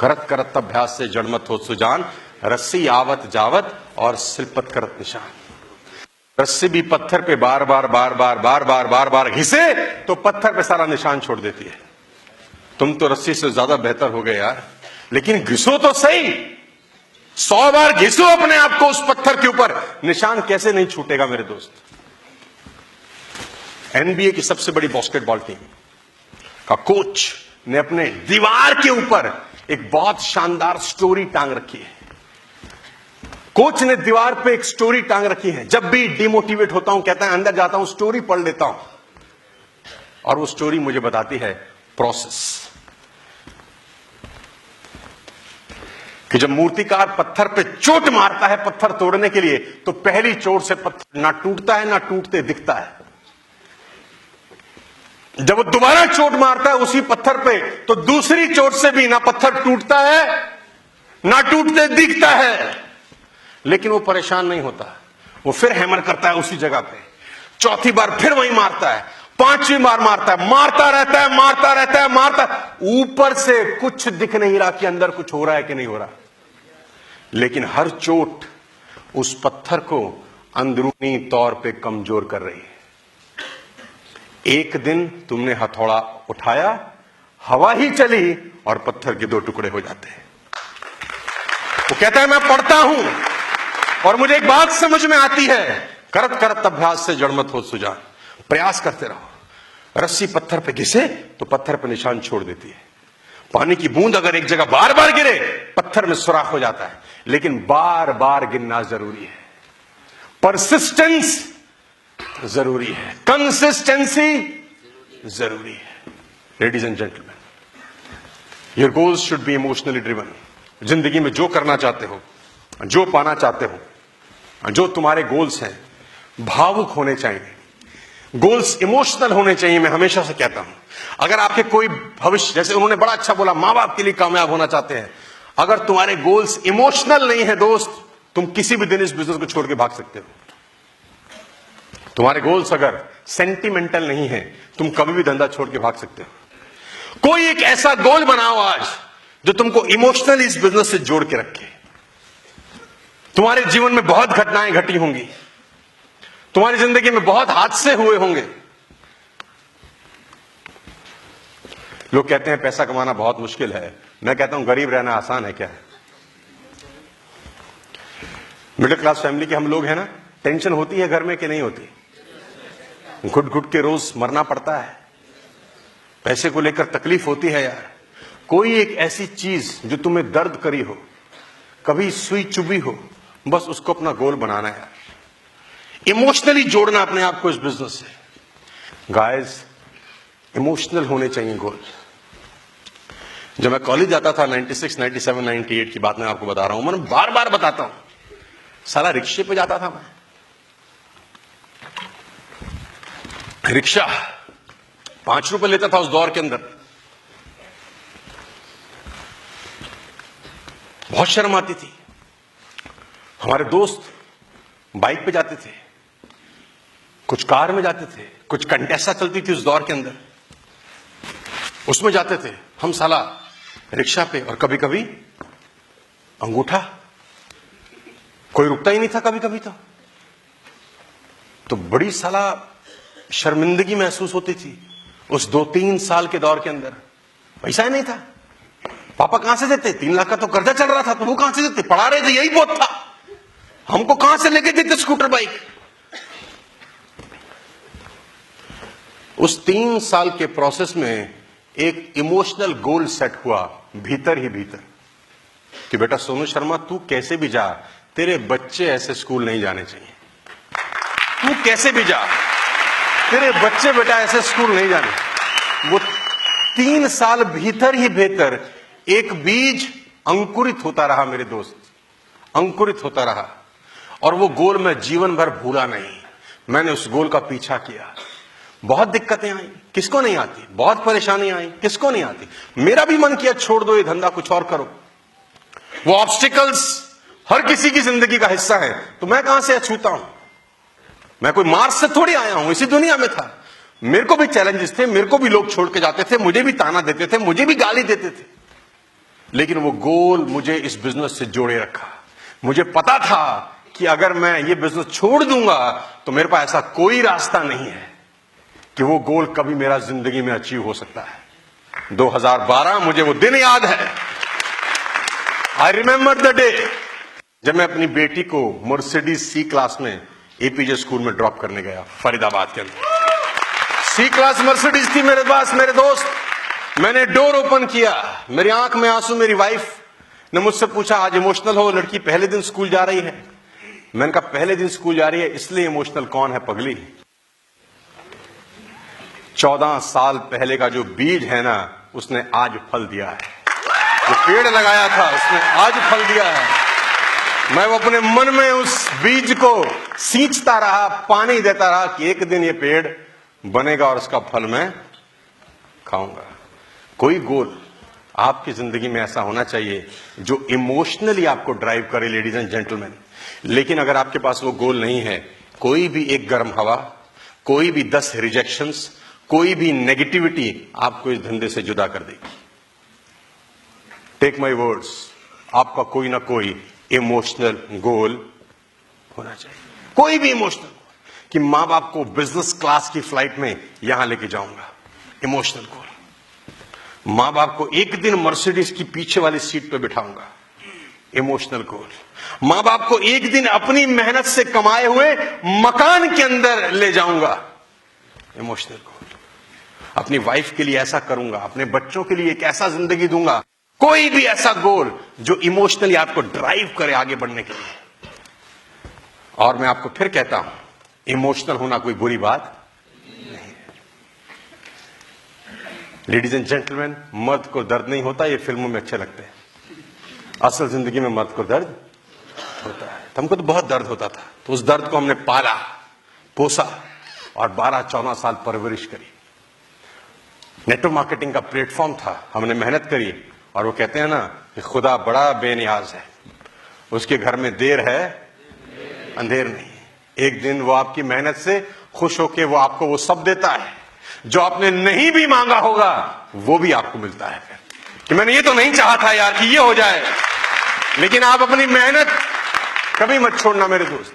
करत करत अभ्यास से जड़मत हो सुजान, रस्सी आवत जावत और सिलपत करत निशान। रस्सी भी पत्थर पे बार बार बार बार बार बार बार बार घिसे तो पत्थर पे सारा निशान छोड़ देती है। तुम तो रस्सी से ज्यादा बेहतर हो गए यार, लेकिन घिसो तो सही, 100 बार घिसो अपने आप को उस पत्थर के ऊपर, निशान कैसे नहीं छूटेगा मेरे दोस्त। एनबीए की सबसे बड़ी बास्केटबॉल टीम का कोच ने अपने दीवार के ऊपर एक बहुत शानदार स्टोरी टांग रखी है। कोच ने दीवार पे एक स्टोरी टांग रखी है। जब भी डिमोटिवेट होता हूं, कहता है अंदर जाता हूं, स्टोरी पढ़ लेता हूं, और वो स्टोरी मुझे बताती है प्रोसेस, कि जब मूर्तिकार पत्थर पे चोट मारता है पत्थर तोड़ने के लिए, तो पहली चोट से पत्थर ना टूटता है ना टूटते दिखता है। जब वो दोबारा चोट मारता है उसी पत्थर पे, तो दूसरी चोट से भी ना पत्थर टूटता है ना टूटते दिखता है। लेकिन वो परेशान नहीं होता, वो फिर हैमर करता है उसी जगह पे, चौथी बार फिर वही मारता है, पांचवी बार मारता है, मारता रहता है मारता रहता है मारता। ऊपर से कुछ दिख नहीं रहा कि अंदर कुछ हो रहा है कि नहीं हो रहा, लेकिन हर चोट उस पत्थर को अंदरूनी तौर पे कमजोर कर रही है। एक दिन तुमने हथौड़ा उठाया, हवा ही चली और पत्थर के 2 टुकड़े हो जाते हैं। वो कहता है मैं पढ़ता हूं और मुझे एक बात समझ में आती है, करत करत अभ्यास से जड़मत हो सुजान। प्रयास करते रहो। रस्सी पत्थर पे घिसे तो पत्थर पे निशान छोड़ देती है। पानी की बूंद अगर एक जगह बार बार गिरे पत्थर में सुराख हो जाता है, लेकिन बार बार गिरना जरूरी है। परसिस्टेंस जरूरी है, कंसिस्टेंसी जरूरी है। Ladies and gentleman, your goals should be emotionally driven. जिंदगी में जो करना चाहते हो, जो पाना चाहते हो, जो तुम्हारे गोल्स हैं, भावुक होने चाहिए। गोल्स इमोशनल होने चाहिए। मैं हमेशा से कहता हूं, अगर आपके कोई भविष्य, जैसे उन्होंने बड़ा अच्छा बोला, मां बाप के लिए कामयाब होना चाहते हैं, अगर तुम्हारे गोल्स इमोशनल नहीं है दोस्त, तुम किसी भी दिन इस बिजनेस को छोड़ के भाग सकते हो। तुम्हारे गोल्स अगर सेंटिमेंटल नहीं है, तुम कभी भी धंधा छोड़ के भाग सकते हो। कोई एक ऐसा गोल बनाओ आज जो तुमको इमोशनली इस बिजनेस से जोड़ के रखे। तुम्हारे जीवन में बहुत घटनाएं घटी होंगी, तुम्हारी जिंदगी में बहुत हादसे हुए होंगे। लोग कहते हैं पैसा कमाना बहुत मुश्किल है, मैं कहता हूं गरीब रहना आसान है। क्या है? मिडिल क्लास फैमिली के हम लोग हैं ना, टेंशन होती है घर में कि नहीं होती? घुट घुट के रोज मरना पड़ता है, पैसे को लेकर तकलीफ होती है यार। कोई एक ऐसी चीज जो तुम्हें दर्द करी हो, कभी सुई चुभी हो, बस उसको अपना गोल बनाना है यार। इमोशनली जोड़ना अपने आप को इस बिजनेस से। गाइस, इमोशनल होने चाहिए गोल। जब मैं कॉलेज जाता था 96, 97, 98 की बात मैं आपको बता रहा हूं, मैं बार बार बताता हूं, साला रिक्शे पे जाता था मैं। रिक्शा 5 रुपए लेता था उस दौर के अंदर। बहुत शर्म आती थी। हमारे दोस्त बाइक पे जाते थे, कुछ कार में जाते थे, कुछ कंटेसा चलती थी उस दौर के अंदर, उसमें जाते थे। हम साला रिक्शा पे, और कभी कभी अंगूठा, कोई रुकता ही नहीं था कभी कभी। तो बड़ी साला शर्मिंदगी महसूस होती थी उस 2-3 साल के दौर के अंदर। पैसा ही नहीं था, पापा कहां से देते? 3 लाख का तो कर्जा चल रहा था, तो वो कहां से देते? पढ़ा रहे थे, यही बहुत था। हमको कहां से लेके देते स्कूटर बाइक? उस 3 साल के प्रोसेस में एक इमोशनल गोल सेट हुआ भीतर ही भीतर, कि बेटा सोनू शर्मा, तू कैसे भी जा, तेरे बच्चे ऐसे स्कूल नहीं जाने चाहिए। तू कैसे भी जा, तेरे बच्चे बेटा ऐसे स्कूल नहीं जाने। वो 3 साल भीतर ही भीतर एक बीज अंकुरित होता रहा मेरे दोस्त, अंकुरित होता रहा। और वो गोल मैं जीवन भर भूला नहीं। मैंने उस गोल का पीछा किया। बहुत दिक्कतें आई, किसको नहीं आती? बहुत परेशानी आई, किसको नहीं आती? मेरा भी मन किया छोड़ दो ये धंधा, कुछ और करो। वो ऑब्स्टिकल्स हर किसी की जिंदगी का हिस्सा है, तो मैं कहां से अछूता हूं? मैं कोई मार्स से थोड़ी आया हूं, इसी दुनिया में था। मेरे को भी चैलेंजेस थे, मेरे को भी लोग छोड़ के जाते थे, मुझे भी ताना देते थे, मुझे भी गाली देते थे। लेकिन वो गोल मुझे इस बिजनेस से जोड़े रखा। मुझे पता था कि अगर मैं ये बिजनेस छोड़ दूंगा तो मेरे पास ऐसा कोई रास्ता नहीं है कि वो गोल कभी मेरा जिंदगी में अचीव हो सकता है। 2012 मुझे वो दिन याद है। आई रिमेंबर द डे जब मैं अपनी बेटी को मर्सिडीज सी क्लास में एपीजे स्कूल में ड्रॉप करने गया, फरीदाबाद के अंदर। सी क्लास मर्सिडीज थी मेरे पास, मेरे दोस्त। मैंने डोर ओपन किया, मेरी आंख में आंसू। मेरी वाइफ ने मुझसे पूछा, आज इमोशनल हो? लड़की पहले दिन स्कूल जा रही है। मैंने कहा, पहले दिन स्कूल जा रही है इसलिए इमोशनल कौन है पगली? 14 साल पहले का जो बीज है ना, उसने आज फल दिया है। जो पेड़ लगाया था उसने आज फल दिया है। मैं वो अपने मन में उस बीज को सींचता रहा, पानी देता रहा कि एक दिन ये पेड़ बनेगा और उसका फल मैं खाऊंगा। कोई गोल आपकी जिंदगी में ऐसा होना चाहिए जो इमोशनली आपको ड्राइव करे, लेडीज एंड जेंटलमैन। लेकिन अगर आपके पास वो गोल नहीं है, कोई भी एक गर्म हवा, कोई भी 10 रिजेक्शंस, कोई भी नेगेटिविटी आपको इस धंधे से जुदा कर देगी। टेक माय वर्ड्स, आपका कोई ना कोई इमोशनल गोल होना चाहिए। कोई भी इमोशनल, कि मां बाप को बिजनेस क्लास की फ्लाइट में यहां लेके जाऊंगा, इमोशनल गोल। मां बाप को एक दिन मर्सिडीज की पीछे वाली सीट पे बिठाऊंगा, इमोशनल गोल। मां बाप को एक दिन अपनी मेहनत से कमाए हुए मकान के अंदर ले जाऊंगा, इमोशनल गोल। अपनी वाइफ के लिए ऐसा करूंगा, अपने बच्चों के लिए एक ऐसा जिंदगी दूंगा। कोई भी ऐसा गोल जो इमोशनली आपको ड्राइव करे आगे बढ़ने के लिए। और मैं आपको फिर कहता हूं, इमोशनल होना कोई बुरी बात नहीं है। लेडीज एंड जेंटलमैन, मर्द को दर्द नहीं होता, ये फिल्मों में अच्छे लगते हैं। असल जिंदगी में मर्द को दर्द होता है। हमको तो बहुत दर्द होता था, तो उस दर्द को हमने पाला, पोसा और 12-14 साल परवरिश करी। नेटवर्क मार्केटिंग का प्लेटफॉर्म था, हमने मेहनत करी। और वो कहते हैं ना कि खुदा बड़ा बेनियाज है, उसके घर में देर है अंधेर नहीं। एक दिन वो आपकी मेहनत से खुश होके वो आपको वो सब देता है जो आपने नहीं भी मांगा होगा, वो भी आपको मिलता है। फिर कि मैंने ये तो नहीं चाहा था यार कि ये हो जाए, लेकिन आप अपनी मेहनत कभी मत छोड़ना मेरे दोस्त।